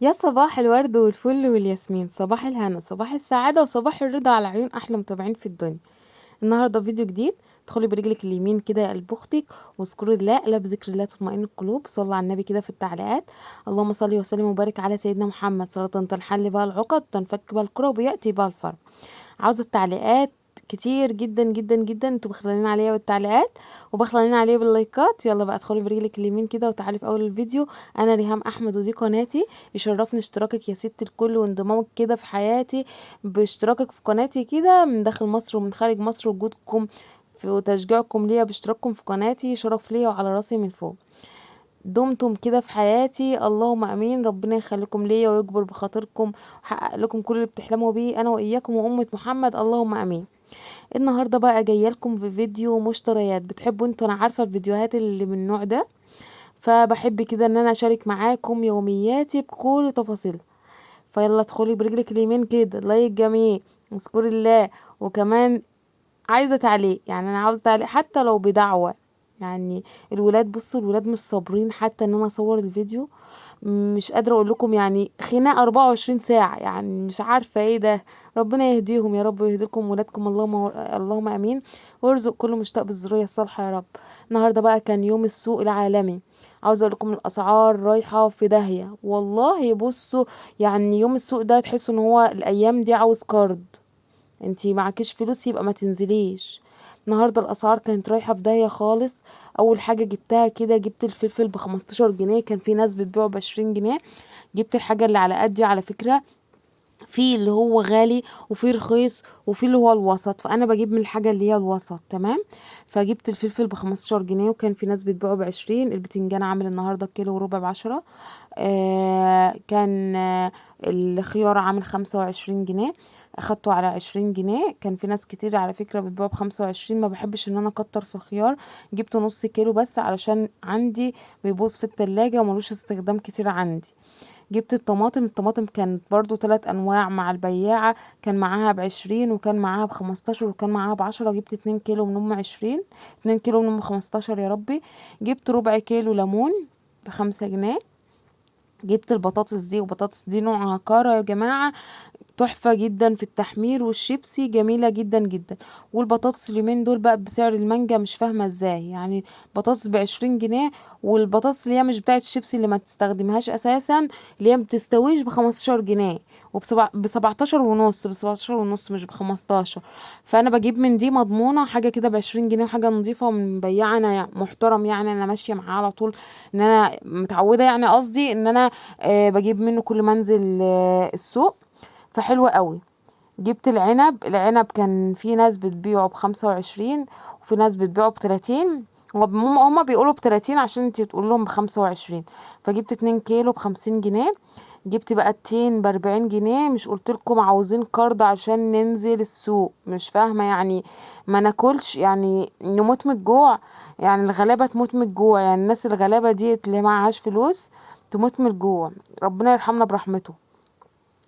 يا صباح الورد والفل والياسمين، صباح الهنا، صباح السعادة، وصباح الرضا على عيون أحلى متابعين في الدنيا. النهاردة فيديو جديد. ادخلي برجلك اليمين كده يا قلب أختك، واذكري الله، ألا بذكر الله تطمئن القلوب. صلى على النبي كده في التعليقات: اللهم صل وسلم وبارك على سيدنا محمد، صلاة تنحل بها العقد، تنفك بها الكرب، ويأتي بها الفرج. عاوزة التعليقات كتير جدا جدا جدا، انتوا بخلانين عليا بالتعليقات وبخلانين عليا باللايكات. يلا بقى ادخلي برجلك اليمين كده وتعالي في اول الفيديو. انا ريهام احمد ودي قناتي. يشرفني اشتراكك يا ست الكل وانضمامك كده في حياتي، باشتراكك في قناتي كده من داخل مصر ومن خارج مصر، وجودكم وتشجيعكم ليا باشتراككم في قناتي شرف ليا وعلى راسي من فوق. دمتم كده في حياتي اللهم امين. ربنا يخليكم ليا ويجبر بخاطركم ويحقق لكم كل اللي بتحلموا بيه انا واياكم وامة محمد، اللهم امين. النهارده بقى جايه لكم في فيديو مشتريات. بتحبوا انتوا، انا عارفه الفيديوهات اللي من النوع ده، فبحب كده ان انا اشارك معاكم يومياتي بكل تفاصيلها. فيلا ادخلي برجلك اليمين كده، لايك جميل، اذكري الله. وكمان عايزه تعليق، يعني انا عاوزه تعليق حتى لو بدعوه. يعني الولاد، بصوا الولاد مش صابرين حتى ان انا اصور الفيديو. مش قادره اقول لكم، يعني خناقه 24 ساعه، يعني مش عارفه ايه ده. ربنا يهديهم يا رب ويهديكم ولادكم، اللهم امين. ويرزق كل مشتاق بالذريه الصالحه يا رب. النهارده بقى كان يوم السوق العالمي. عاوزه اقول لكم الاسعار رايحه في داهيه والله. بصوا، يعني يوم السوق ده تحسوا ان هو الايام دي عاوز كارد. انتي معكيش فلوس يبقى ما تنزليش. النهارده الاسعار كانت رايحه في داهيه خالص. اول حاجه جبتها كده، جبت الفلفل ب15 جنيه، كان في ناس بتبيعه ب20 جنيه. جبت الحاجه اللي على قدي على فكره. في اللي هو غالي وفي رخيص وفي اللي هو الوسط، فانا بجيب من الحاجه اللي هي الوسط، تمام. فجبت الفلفل ب15 جنيه، وكان في ناس بتبيعه ب20. البتنجان عامل النهارده كيلو وربع ب10. كان الخيار عامل 25 جنيه. اخدته على 20 جنيه. كان في ناس كتير على فكرة بتبيعه ب25، ما بحبش ان انا اكتر في الخيار. جبت نص كيلو بس علشان عندي بيبوظ في التلاجة وملوش استخدام كتير عندي. جبت الطماطم كانت برضو 3 انواع مع البياعة. كان معاها ب20 وكان معاها ب15 وكان معاها ب10. جبت 2 كيلو من ام 20، 2 كيلو من ام 15 يا ربي. جبت ربع كيلو ليمون ب5 جنيه. جبت البطاطس دي، وبطاطس دي نوعها كارا يا جماعة، تحفة جدا في التحمير، والشيبسي جميلة جدا جدا. والبطاطس اليومين دول بقى بسعر المانجا، مش فاهمة ازاي يعني. بطاطس ب20 جنيه، والبطاطس اللي هي مش بتاعت الشيبسي اللي ما تستخدمهاش اساسا، اللي هي متستويش ب15 جنيه، ب17 ونص، ب17 ونص مش ب15. فانا بجيب من دي مضمونة حاجة كده ب20 جنيه، وحاجة نظيفة ومن بياع انا محترم، يعني انا ماشية معاه على طول. ان انا متعودة، يعني قصدي ان انا بجيب منه كل ما انزل السوق. فحلوة قوي. جبت العنب كان في ناس بتبيعه ب25 وفي ناس بتبيعه ب30. هما بيقولوا ب30 عشان انتي تقول لهم ب25. فجبت 2 كيلو ب50 جنيه. جبت بقى التين ب40 جنيه. مش قلتلكم عاوزين كارد عشان ننزل السوق؟ مش فاهمة يعني. ما ناكلش يعني نموت من الجوع؟ يعني الغلابة تموت من الجوع، يعني الناس الغلابة دي اللي معهاش فلوس تموت من الجوع. ربنا يرحمنا برحمته.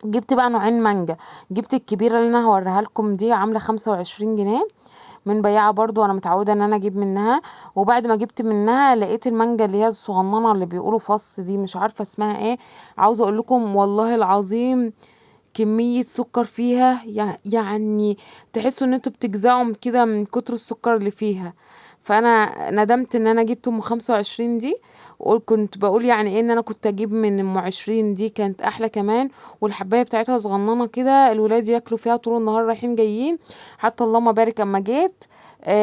جبت بقى نوعين مانجا. جبت الكبيرة اللي انا هوريها لكم دي، عاملة 25 جنيه، من بياعة برضو انا متعودة ان انا اجيب منها. وبعد ما جبت منها لقيت المانجا اللي هي الصغننة اللي بيقولوا فص دي، مش عارفة اسمها ايه. عاوزة اقول لكم والله العظيم كمية سكر فيها، يعني تحسوا ان انتوا بتجزعوا من كده من كتر السكر اللي فيها. فانا ندمت ان انا جبت ام 25 دي. كنت بقول يعني ايه ان انا كنت اجيب من ام 20 دي، كانت احلى كمان. والحبايه بتاعتها صغننه كده، الولاد ياكلوا فيها طول النهار رايحين جايين. حتى اللهم بارك اما جيت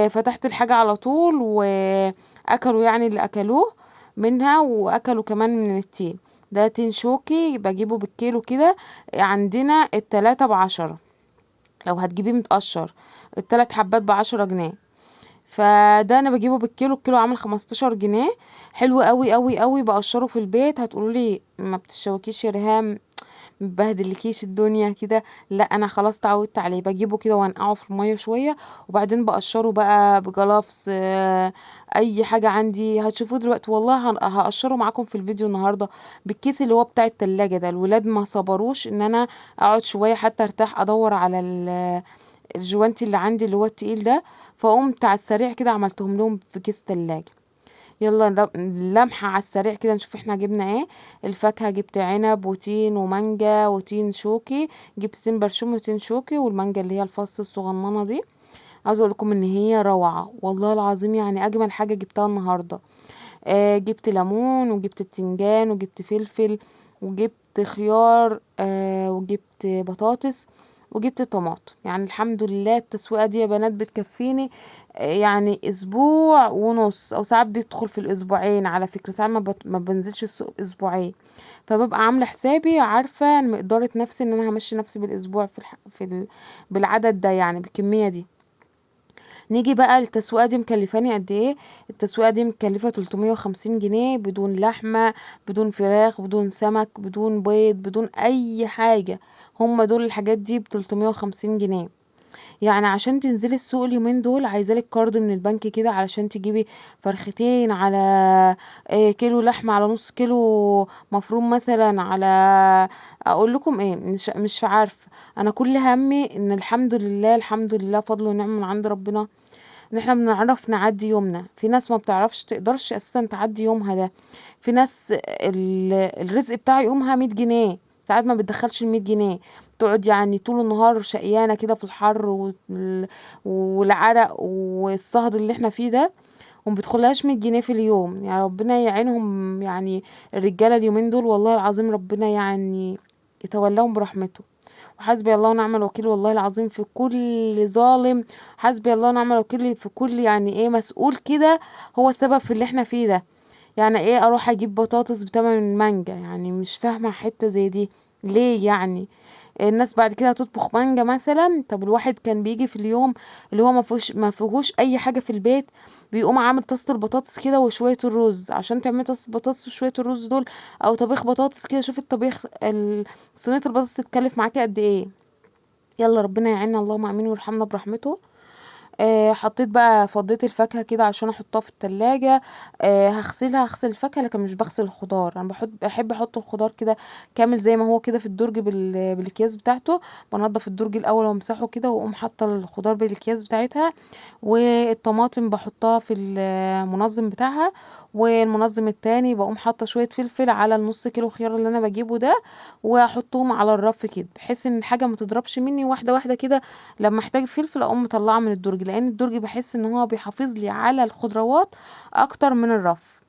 فتحت الحاجه على طول واكلوا، يعني اللي اكلوه منها، واكلوا كمان من التين. ده تين شوكي بجيبه بالكيلو كده. عندنا التلاتة ب10. لو هتجيبيه متقشر، التلات حبات ب10 جنيه. فده انا بجيبه بالكيلو، الكيلو عامل 15 جنيه. حلو قوي قوي قوي. بقشره في البيت. هتقولوا لي ما بتشوكيش يا ريهام، مبهدلكيش الدنيا كده؟ لا انا خلاص اتعودت عليه. بجيبه كده وانقعه في الميه شويه، وبعدين بقشره بقى بجلافز اي حاجه عندي هتشوفوه دلوقتي. والله هقشره معاكم في الفيديو النهارده بالكيس اللي هو بتاع التلاجة ده. الولاد ما صبروش ان انا اقعد شويه حتى ارتاح ادور على الجوانتي اللي عندي اللي هو التقيل ده. فقمت على السريع كده عملتهم لهم في كيس تلاجة. يلا لمحة على السريع كده نشوف احنا جبنا ايه. الفاكهة جبت عنب وتين ومانجا وتين شوكي، جبت تين برشوم وتين شوكي، والمانجا اللي هي الفص الصغننة دي. عاوزة اقول لكم ان هي روعة والله العظيم، يعني اجمل حاجة جبتها النهاردة. جبت ليمون وجبت بتنجان وجبت فلفل وجبت خيار، وجبت بطاطس وجبت طماطم. يعني الحمد لله التسويقة دي يا بنات بتكفيني يعني اسبوع ونص، او ساعات بيدخل في الاسبوعين على فكرة، ساعات ما بنزلش السوق اسبوعين. فببقى عاملة حسابي عارفة مقدارة نفسي ان انا همشي نفسي بالاسبوع بالعدد ده، يعني بالكمية دي. نيجي بقى التسويقة دي مكلفاني قد ايه. التسويقة دي مكلفة 350 جنيه، بدون لحمة، بدون فراخ، بدون سمك، بدون بيض، بدون اي حاجة. هم دول الحاجات دي ب350 جنيه. يعني عشان تنزلي السوق اليومين دول عايزالك كارد من البنك كده علشان تجيبي فرختين، على كيلو لحمة، على نص كيلو مفروم مثلا، على اقول لكم ايه، مش عارفة. انا كل همي ان الحمد لله الحمد لله فضل ونعمة من عند ربنا ان احنا بنعرف نعدي يومنا. في ناس ما بتعرفش تقدرش اساسا تعدي يومها ده. في ناس الرزق بتاع يومها 100 جنيه، ساعات ما بتدخلش ال100 جنيه، تقعد يعني طول النهار شقيانة كده في الحر والعرق والصهد اللي احنا فيه ده، وما بتدخلهاش 100 جنيه في اليوم. يعني ربنا يعينهم، يعني الرجالة اليومين دول والله العظيم ربنا يعني يتولاهم برحمته. وحسبي الله ونعم الوكيل والله العظيم في كل ظالم، حسبي الله ونعم الوكيل في كل يعني ايه مسؤول كده هو السبب في اللي احنا فيه ده. يعني ايه اروح اجيب بطاطس بتمن مانجا؟ يعني مش فاهمة حتة زي دي ليه يعني. الناس بعد كده هتطبخ مانجا مثلا؟ طب الواحد كان بيجي في اليوم اللي هو ما فيهوش اي حاجة في البيت، بيقوم عامل طاسة البطاطس كده وشوية الرز. عشان تعملي طاسة البطاطس وشوية الرز دول، او طبيخ بطاطس كده، شوف الطبيخ صينية البطاطس تتكلف معاكي قد ايه. يلا ربنا يعيننا اللهم امين ويرحمنا برحمته. حطيت بقى، فضيت الفاكهة كده عشان احطها في التلاجة. هغسل الفاكهة لكن مش بغسل الخضار. انا بحب احط الخضار كده كامل زي ما هو كده في الدرج بالاكياس بتاعته. بنضف الدرج الاول وامسحه كده، واقوم حاطه الخضار بالاكياس بتاعتها. والطماطم بحطها في المنظم بتاعها، والمنظم التاني بقوم حاطه شويه فلفل على النص كيلو خيار اللي انا بجيبه ده، واحطهم على الرف كده بحيث ان الحاجه ما تضربش مني، واحده واحده كده. لما احتاج فلفل اقوم مطلعه من الدرج، لان الدرج بحس ان هو بيحافظ لي على الخضروات اكتر من الرف.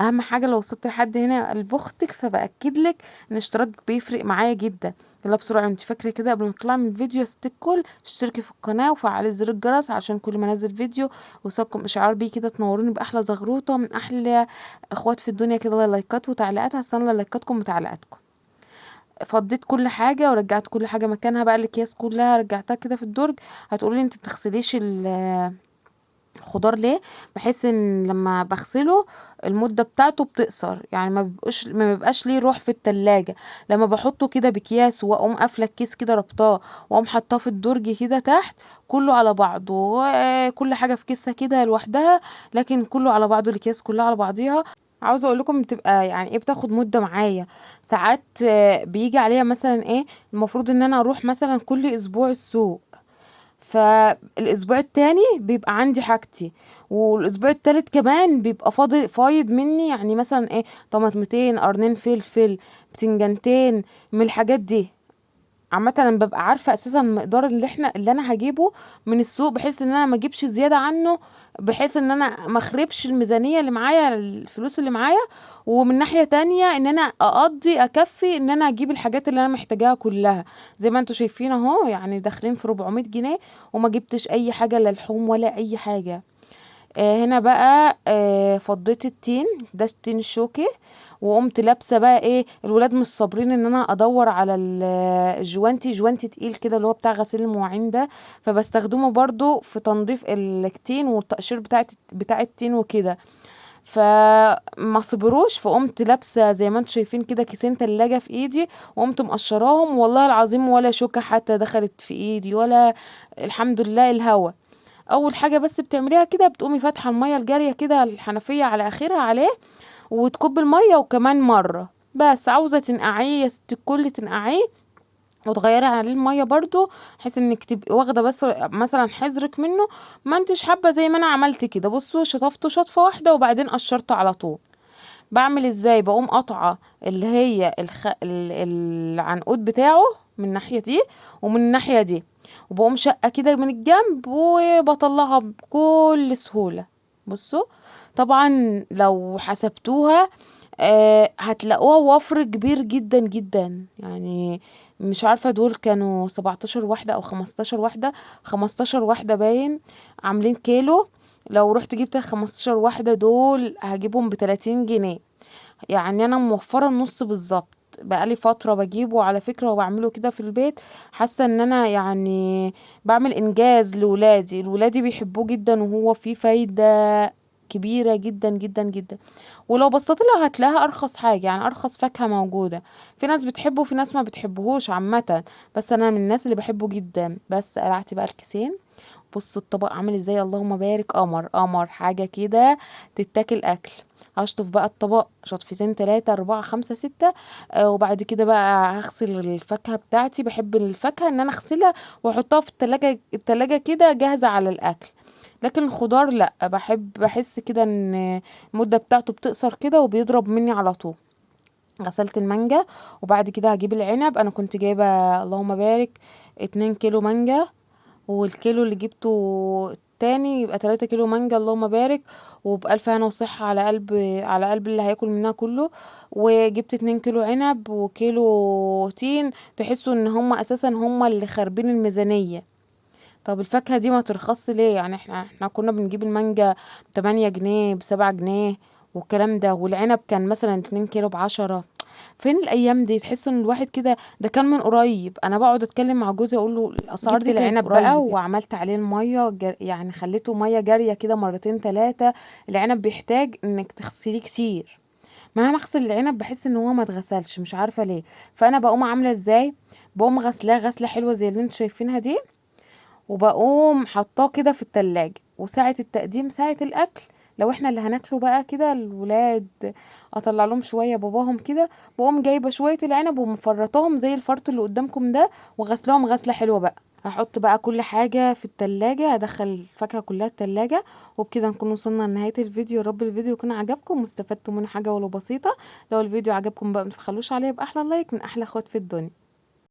اهم حاجه لو وصلت لحد هنا قلب اختك، فباكد لك ان الاشتراك بيفرق معايا جدا. يلا بسرعه، انت فاكره كده قبل ما تطلعي من الفيديو يا ست الكل، اشتركي في القناه وفعلي زر الجرس عشان كل ما انزل فيديو يوصلكم اشعار بيه كده، تنوروني باحلى زغروطه من احلى اخوات في الدنيا كده. لايكات وتعليقات، هستنى لايكاتكم وتعليقاتكم. فضيت كل حاجة ورجعت كل حاجة مكانها بقى، الاكياس كلها رجعتها كده في الدرج. هتقولي انت بتغسليش الخضار ليه؟ بحس ان لما بغسله المدة بتاعته بتقصر، يعني ما بيبقاش ليه روح في التلاجة. لما بحطه كده بكياس واقوم قافله الكيس كده ربطاه، واقوم حطاه في الدرج كده تحت، كله على بعضه، وكل حاجة في كيسها كده لوحدها، لكن كله على بعضه، الاكياس كلها على بعضيها. عاوزه اقول لكم بتبقى يعني ايه، بتاخد مده معايا ساعات. بيجي عليها مثلا ايه، المفروض ان انا اروح مثلا كل اسبوع السوق، فالاسبوع التاني بيبقى عندي حاجتي، والاسبوع التالت كمان بيبقى فايض مني، يعني مثلا ايه، طماطمتين، قرنين فلفل، بتنجانتين، من الحاجات دي. عامه انا ببقى عارفه اساسا المقدار اللي انا هجيبه من السوق، بحيث ان انا ما اجيبش زياده عنه، بحيث ان انا ما اخربش الميزانيه اللي معايا، الفلوس اللي معايا. ومن ناحيه تانية ان انا اكفي ان انا اجيب الحاجات اللي انا محتاجاها كلها. زي ما انتوا شايفين اهو، يعني داخلين في 400 جنيه، وما جبتش اي حاجه، لا لحوم ولا اي حاجه. هنا بقى فضيت التين ده، التين الشوكي، وقمت لابسه بقى ايه، الولاد مش صابرين ان انا ادور على الجوانتي تقيل كده اللي هو بتاع غسيل المواعين ده، فبستخدمه برضو في تنظيف التين والتقشير بتاع التين وكده. فما صبروش، فقمت لابسه زي ما انتم شايفين كده كيسين تلاجة في ايدي، وقمت مقشراهم والله العظيم، ولا شوكه حتى دخلت في ايدي، ولا الحمد لله الهوا. اول حاجه بس بتعمليها كده، بتقومي فاتحه الميه الجاريه كده الحنفيه على اخرها عليه، وتكب الميه وكمان مره. بس عاوزه تنقعيه يا ست الكل تنقعيه وتغيري عليه الميه برضو، بحيث انك تبقي واخده بس مثلا حذرك منه، ما انتش حابه زي ما انا عملت كده. بصوا شطفته شطفه واحده وبعدين قشرته على طول. بعمل ازاي؟ بقوم قاطعه اللي هي العنقود بتاعه من الناحيه دي ومن الناحيه دي، وبقوم شقه كده من الجنب وبطلعها بكل سهوله. بصوا طبعا لو حسبتوها هتلاقوها وفر كبير جدا جدا يعني. مش عارفة دول كانوا 17 واحدة او 15 واحدة، 15 واحدة باين عاملين كيلو. لو رحت جبت 15 واحدة دول هجيبهم ب30 جنيه. يعني انا موفرة النص بالظبط. بقالي فترة بجيبه على فكرة وبعمله كده في البيت. حاسة ان انا يعني بعمل انجاز لولادي. الولادي بيحبوه جدا وهو فيه فايدة كبيرة جدا جدا جدا. ولو بصيت لها هتلاقيها ارخص حاجة، يعني ارخص فاكهة موجودة. في ناس بتحبه وفي ناس ما بتحبهوش عامة، بس انا من الناس اللي بحبه جدا. بس قلعت بقى الكيسين. بصوا الطبق عامل ازاي، اللهم بارك، قمر قمر حاجة كده تتاكل اكل. هشطف بقى الطبق شطفتين 3 4 5 6. وبعد كده بقى هغسل الفاكهة بتاعتي. بحب الفاكهة ان انا اغسلها واحطها في التلاجة كده جاهزة على الاكل. لكن الخضار لا، بحس كده ان المدة بتاعته بتقصر كده وبيضرب مني على طول. غسلت المانجا وبعد كده هجيب العنب. انا كنت جايبة اللهم بارك 2 كيلو مانجا، والكيلو اللي جبته التاني يبقى 3 كيلو مانجا، اللهم بارك. وبألف هنا وصحة على قلب، على قلب اللي هياكل منها كله. وجبت 2 كيلو عنب وكيلو تين. تحسوا ان هما اساسا هما اللي خاربين الميزانية. طب الفاكهة دي ما ترخصش ليه؟ يعني احنا كنا بنجيب المانجا ب8 جنيه ب7 جنيه والكلام ده، والعنب كان مثلا 2 كيلو ب10. فين الايام دي؟ تحس ان الواحد كده. ده كان من قريب. انا بقعد اتكلم مع جوزي اقول له الاسعار جبت دي كانت العنب قريب بقى يعني. وعملت عليه الميه يعني خليته ميه جاريه كده مرتين 3. العنب بيحتاج انك تغسليه كتير. مهما اغسل العنب بحس ان هو ما اتغسلش، مش عارفه ليه. فانا بقوم عامله ازاي؟ بقوم غسلاه غسله حلوه زي اللي انتوا شايفينها دي، وبقوم حطاه كده في التلاجة. وساعة التقديم ساعة الأكل، لو احنا اللي هناكله بقى كده الولاد، اطلع لهم شوية باباهم كده، بقوم جايبة شوية العنب ومفرطاهم زي الفرط اللي قدامكم ده، وغسلهم غسلة حلوة بقى. هحط بقى كل حاجة في التلاجة، هدخل الفاكهة كلها التلاجة. وبكده نكون وصلنا لنهاية الفيديو. يا رب الفيديو يكون عجبكم واستفدتوا منه حاجة ولو بسيطة. لو الفيديو عجبكم بقى متبخلوش عليه بأحلى لايك من أحلى اخوات في الدنيا.